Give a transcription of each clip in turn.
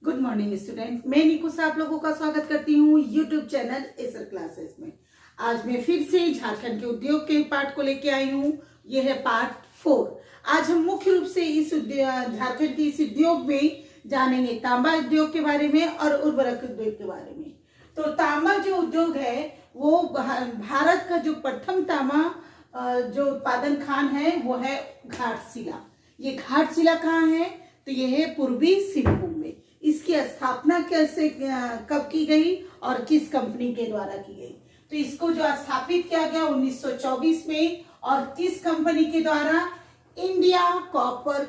Good morning student, मैं निकू से आप लोगों का स्वागत करती हूँ यूट्यूब चैनल एसर क्लासेस में। आज मैं फिर से झारखंड के उद्योग के पार्ट को लेके आई हूँ। ये है पार्ट 4। आज हम मुख्य रूप से इस झारखंड के इस उद्योग में जानेंगे तांबा उद्योग के बारे में और उर्वरक उद्योग के बारे में। तो तांबा जो उद्योग है वो भारत का जो प्रथम तांबा जो उत्पादन खान है वो है घाटशिला। ये घाटशिला कहाँ है? तो ये है पूर्वी सिंहभूम में। इसकी स्थापना कैसे कब की गई और किस कंपनी के द्वारा की गई? तो इसको जो स्थापित किया गया 1924 में और किस कंपनी के द्वारा? इंडिया कॉपर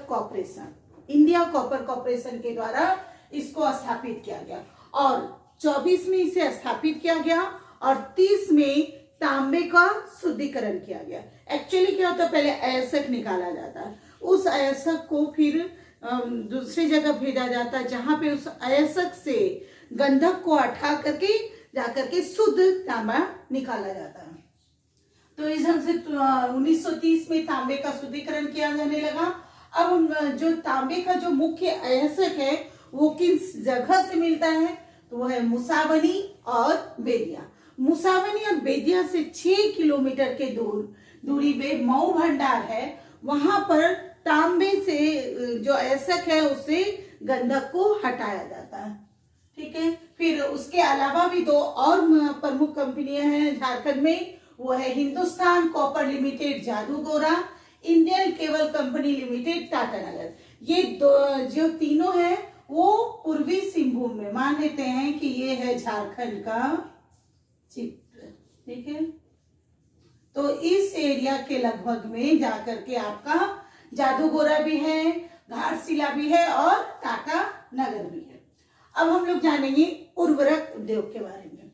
कॉर्पोरेशन के द्वारा इसको स्थापित किया गया और 24 में इसे स्थापित किया गया और 30 में तांबे का शुद्धिकरण किया गया। एक्चुअली क्या होता है, पहले अयस्क निकाला जाता है, उस अयस्क को फिर दूसरी जगह भेजा जाता है जहां पे उस अयस्क से गंधक को हटा करके जाकर के शुद्ध तांबा निकाला जाता है। तो इस ढंग से 1930 में तांबे का शुद्धिकरण किया जाने लगा। अब जो तांबे का जो मुख्य अयस्क है वो किस जगह से मिलता है? तो वो है मुसाबनी और बेदिया। मुसाबनी और बेदिया से 6 किलोमीटर के दूरी पे मऊ भंडार है। वहां पर तांबे से जो अयस्क है उससे गंधक को हटाया जाता है। ठीक है, फिर उसके अलावा भी 2 और प्रमुख कंपनियां हैं झारखंड में। वो है Hindustan copper limited Jadugora, Indian cable company limited Tatanagar. ये जो तीनों हैं वो पूर्वी सिंहभूम में, मान लेते हैं कि ये है झारखंड का चित्र। ठीक है, तो इस एरिया के लगभग में जाकर के आपका जादूगोरा भी है, घाटशिला भी है और टाटा नगर भी है। अब हम लोग जानेंगे उर्वरक उद्योग के बारे में।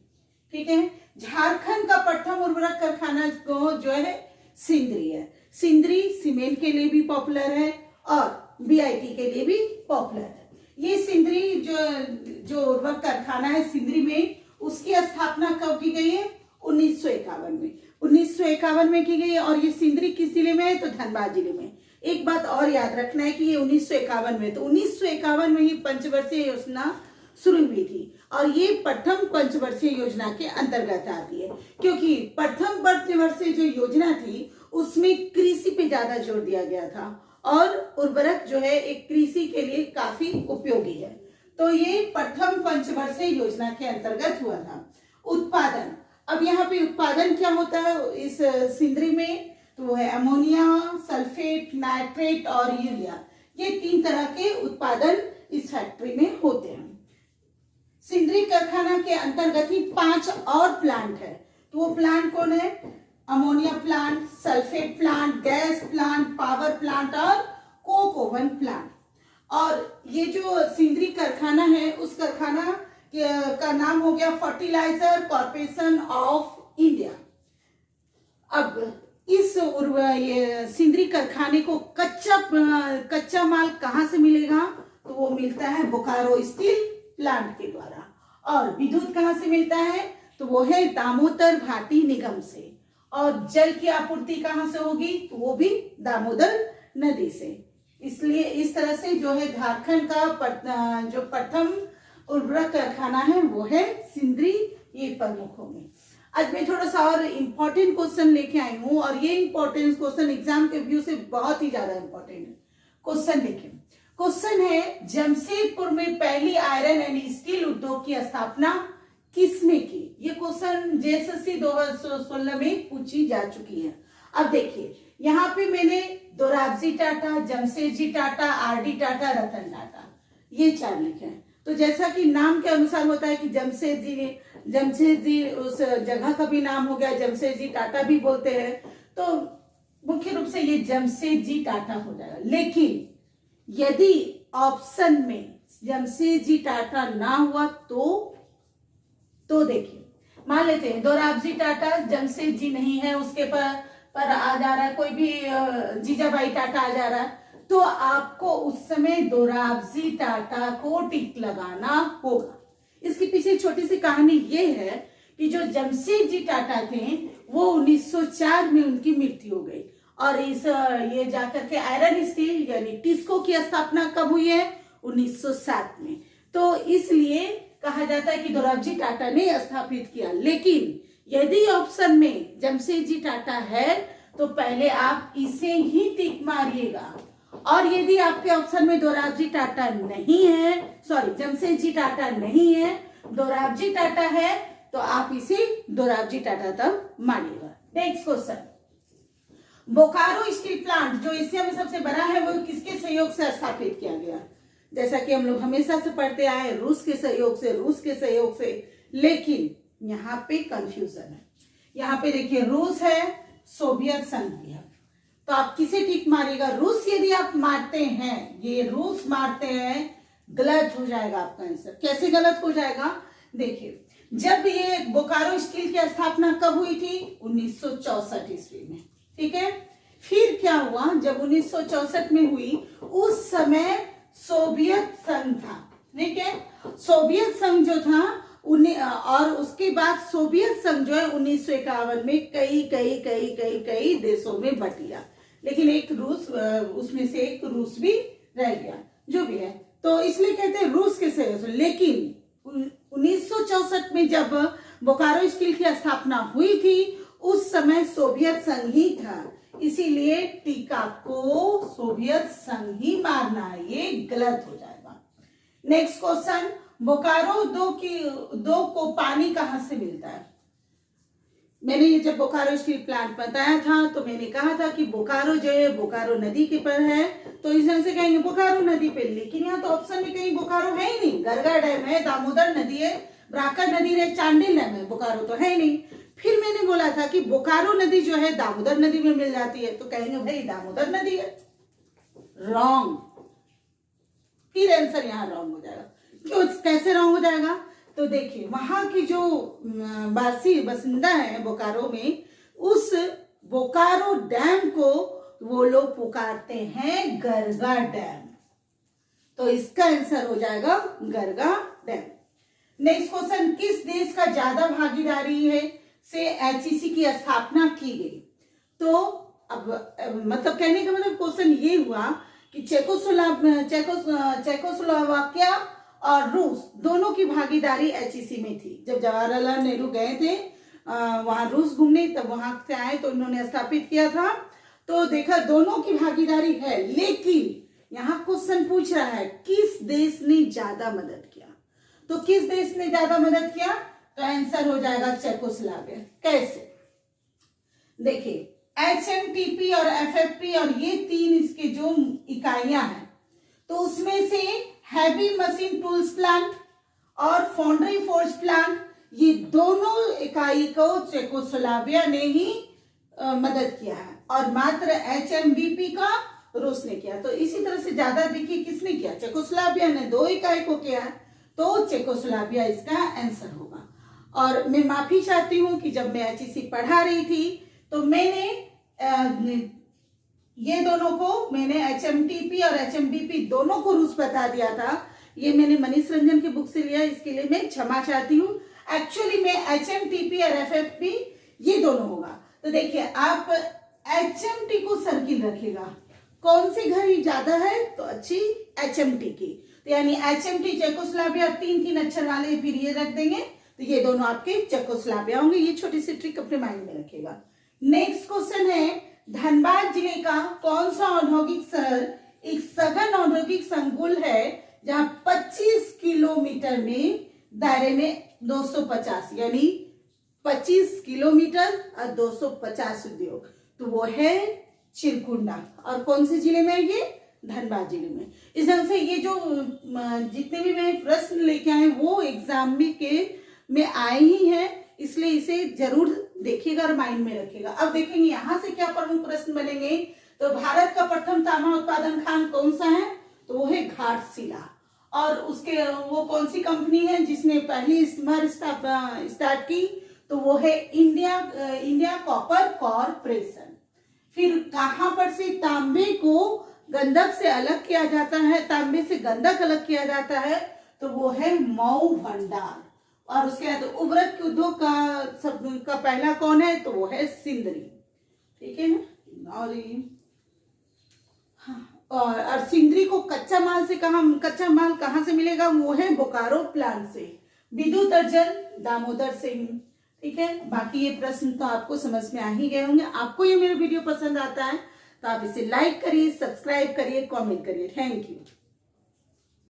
ठीक है, झारखंड का प्रथम उर्वरक कारखाना जो है सिंदरी है। सिंदरी सीमेंट के लिए भी पॉपुलर है और बीआईटी के लिए भी पॉपुलर है। ये सिंदरी जो उर्वरक कारखाना है सिंदरी में, उसकी स्थापना कब की गई है? 1951 में। 1951 में की गई है और ये सिंदरी किस जिले में है? तो धनबाद जिले में। एक बात और याद रखना है कि ये 1951 में, तो 1951 में ही पंचवर्षीय योजना शुरू हुई थी और ये प्रथम पंचवर्षीय योजना के अंतर्गत आती है, क्योंकि प्रथम पंचवर्षीय जो योजना थी उसमें कृषि पे ज्यादा जोर दिया गया था और उर्वरक जो है एक कृषि के लिए काफी उपयोगी है। तो ये प्रथम पंचवर्षीय योजना के अंतर्गत हुआ था। उत्पादन, अब यहाँ पे उत्पादन क्या होता है इस सिंदरी में? तो वो है अमोनिया, सल्फेट, नाइट्रेट और यूरिया। ये 3 तरह के उत्पादन इस फैक्ट्री में होते हैं। सिंदरी कारखाना के अंतर्गत ही 5 और प्लांट है। तो वो प्लांट कौन है? Ammonia plant, sulphate plant, gas plant, power plant और कोक ओवन प्लांट। और ये जो सिंदरी कारखाना है उस कारखाना का नाम हो गया फर्टिलाइजर कॉर्पोरेशन ऑफ इंडिया। अब इस सिंदरी कारखाने को कच्चा माल कहाँ से मिलेगा? तो वो मिलता है बोकारो स्टील प्लांट के द्वारा। और विद्युत कहाँ से मिलता है? तो वो है दामोदर घाटी निगम से। और जल की आपूर्ति कहाँ से होगी? तो वो भी दामोदर नदी से। इसलिए इस तरह से जो है झारखंड का जो प्रथम उर्वरक कारखाना है वो है सिंदरी। ये प्रमुख होंगे। आज मैं थोड़ा सा और इम्पोर्टेंट क्वेश्चन लेके आई हूँ और ये इम्पोर्टेंट क्वेश्चन एग्जाम के व्यू से बहुत ही ज्यादा इम्पोर्टेंट है। क्वेश्चन देखें, क्वेश्चन है जमशेदपुर में पहली आयरन एंड स्टील उद्योग की स्थापना किसने की? ये क्वेश्चन जेएसएससी 2016 में पूछी जा चुकी है। अब देखिए यहाँ पे मैंने दोराबजी टाटा, जमशेदजी टाटा, आरडी टाटा, रतन टाटा, ये 4 लिखे हैं। तो जैसा कि नाम के अनुसार होता है कि जमशेदजी उस जगह का भी नाम हो गया, जमशेदजी टाटा भी बोलते हैं, तो मुख्य रूप से ये जमशेदजी टाटा हो जाएगा। लेकिन यदि ऑप्शन में जमशेदजी टाटा ना हुआ तो देखिए, मान लेते हैं दोराबजी टाटा, जमशेदजी नहीं है, उसके पर आ जा रहा है कोई भी जीजाबाई टाटा आ जा रहा है, तो आपको उस समय दोराबजी टाटा को टिक लगाना होगा। इसके पीछे छोटी सी कहानी ये है कि जो जमशेदजी टाटा थे वो 1904 में उनकी मृत्यु हो गई और ये जाकर के आयरन स्टील यानी टिस्को की स्थापना कब हुई है? 1907 में। तो इसलिए कहा जाता है कि दोराबजी टाटा ने स्थापित किया। लेकिन यदि ऑप्शन में जमशेदजी टाटा है तो पहले आप इसे ही टिक मारिएगा, और यदि आपके ऑप्शन में दोराबजी टाटा नहीं है, सॉरी जमशेदजी टाटा नहीं है, दोराबजी टाटा है, तो आप इसे दोराबजी टाटा तब मारिएगा। Next question, Bokaro steel plant जो एशिया में सबसे बड़ा है वो किसके सहयोग से स्थापित किया गया? जैसा कि हम लोग हमेशा से पढ़ते आए, रूस के सहयोग से, रूस के सहयोग से। लेकिन यहाँ पे कंफ्यूजन है। यहाँ पे देखिए रूस है, सोवियत संघ भी है, तो आप किसे टिक मारिएगा? रूस यदि आप मारते हैं, ये रूस मारते हैं, गलत हो जाएगा आपका आंसर। कैसे गलत हो जाएगा? देखिए, जब ये बोकारो स्टील की स्थापना कब हुई थी? 1964 ईस्वी में, ठीक है। फिर क्या हुआ, जब 1964 में हुई, उस समय सोवियत संघ था, ठीक है। सोवियत संघ जो था और उसके बाद सोवियत संघ जो है 1951 में कई कई कई कई कई देशों में बट गया, लेकिन एक रूस, उसमें से एक रूस भी रह गया, जो भी है, तो इसलिए कहते हैं रूस के सहयोग से। लेकिन 1964 में जब बोकारो स्टील की स्थापना हुई थी, उस समय सोवियत संघ ही था, इसीलिए टीका को सोवियत संघ ही मारना है, ये गलत हो जाएगा। नेक्स्ट क्वेश्चन, बोकारो दो को पानी कहां से मिलता है? मैंने ये जब बोकारो स्टील प्लांट बताया था तो मैंने कहा था कि बोकारो जो है बोकारो नदी के पर है, तो इस ढंग से कहेंगे बोकारो नदी पे। लेकिन यहाँ तो ऑप्शन में कहीं बोकारो है ही नहीं। गरगा डैम है, दामोदर नदी है, ब्राकर नदी है, चांडिल डैम है, बोकारो तो है नहीं। फिर मैंने बोला था कि बोकारो नदी जो है दामोदर नदी में मिल जाती है, तो कहेंगे भाई दामोदर नदी है, रॉन्ग। फिर आंसर यहाँ रॉन्ग हो जाएगा। क्यों, कैसे रॉन्ग हो जाएगा? तो देखिए, वहां की जो बासिंदा है बोकारो में, उस बोकारो डैम को वो लोग पुकारते हैं गरगा डैम, तो इसका आंसर हो जाएगा गरगा डैम। नेक्स्ट क्वेश्चन, किस देश का ज्यादा भागीदारी है से एचईसी की स्थापना की गई? तो अब मतलब कहने का मतलब क्वेश्चन ये हुआ कि चेकोस्लोवाकिया और रूस दोनों की भागीदारी एचईसी में थी। जब जवाहरलाल नेहरू गए थे वहां रूस घूमने, तब वहां से आए तो इन्होंने स्थापित किया था, तो देखा दोनों की भागीदारी है। लेकिन यहाँ क्वेश्चन पूछ रहा है किस देश ने ज्यादा मदद किया? तो किस देश ने ज्यादा मदद किया? तो आंसर हो जाएगा चेकोस्लोवाकिया। कैसे? देखिए, एचएमटीपी और एफएफपी और ये तीन इसके जो इकाइयां हैं, तो उसमें से हैवी मशीन टूल्स प्लांट और फाउंड्री फोर्ज प्लांट, ये दोनों इकाई को चेकोस्लोवाकिया ने ही मदद किया है, और मात्र एचएमबीपी का रूस ने किया। तो इसी तरह से ज्यादा देखिए किसने किया? चेकोस्लोवाकिया ने 2 इकाई को किया, तो चेकोस्लोवाकिया इसका आंसर होगा। और मैं माफी चाहती हूं कि जब मैं एचईसी पढ़ा रही थी तो मैंने ये दोनों को, मैंने एचएमटीपी और एचएमबीपी दोनों को रूस बता दिया था। ये मैंने मनीष रंजन की बुक से लिया, इसके लिए मैं क्षमा चाहती हूँ। एक्चुअली में एचएमटीपी और एफएफपी ये दोनों होगा। तो देखिए, आप एचएमटी को सर्किल रखिएगा, कौन सी घड़ी ज्यादा है तो अच्छी एचएमटी की, तो यानी एचएमटी चेकोस्लोवाकिया 3 अक्षर वाले, फिर ये रख देंगे, तो ये दोनों आपके चेकोस्लोवाकिया होंगे। ये छोटी सी ट्रिक अपने माइंड में रखिएगा। नेक्स्ट क्वेश्चन है, धनबाद जिले का कौन सा औद्योगिक शहर एक सघन औद्योगिक संकुल है जहां 25 किलोमीटर में दायरे में 250 यानी 25 किलोमीटर और 250 उद्योग, तो वो है चिरकुंडा। और कौन से जिले में है ये? धनबाद जिले में। इस ढंग से ये जो जितने भी मैं प्रश्न लेके आए वो एग्जाम में आए ही हैं, इसलिए इसे जरूर देखिएगा और माइंड में रखिएगा। अब देखेंगे यहाँ से क्या प्रमुख प्रश्न बनेंगे। तो भारत का प्रथम तांबा उत्पादन खान कौन सा है? तो वो है घाटशिला। और उसके वो कौन सी कंपनी है जिसने पहली स्मर स्टार्ट की? तो वो है इंडिया कॉपर कॉर्पोरेशन। फिर कहाँ पर से तांबे को गंधक से अलग किया जाता है, तांबे से गंधक अलग किया जाता है? तो वो है मऊ भंडार। और उसके बाद उर्वरक उद्योग का पहला कौन है? तो वो है सिंदरी, ठीक है ना। और हाँ, और सिंदरी को कच्चा माल कहाँ से मिलेगा? वो है बोकारो प्लांट से। विद्युत अर्जन दामोदर सिंह। ठीक है, बाकी ये प्रश्न तो आपको समझ में आ ही गए होंगे। आपको ये मेरा वीडियो पसंद आता है तो आप इसे लाइक करिए, सब्सक्राइब करिए, कमेंट करिए। Thank you.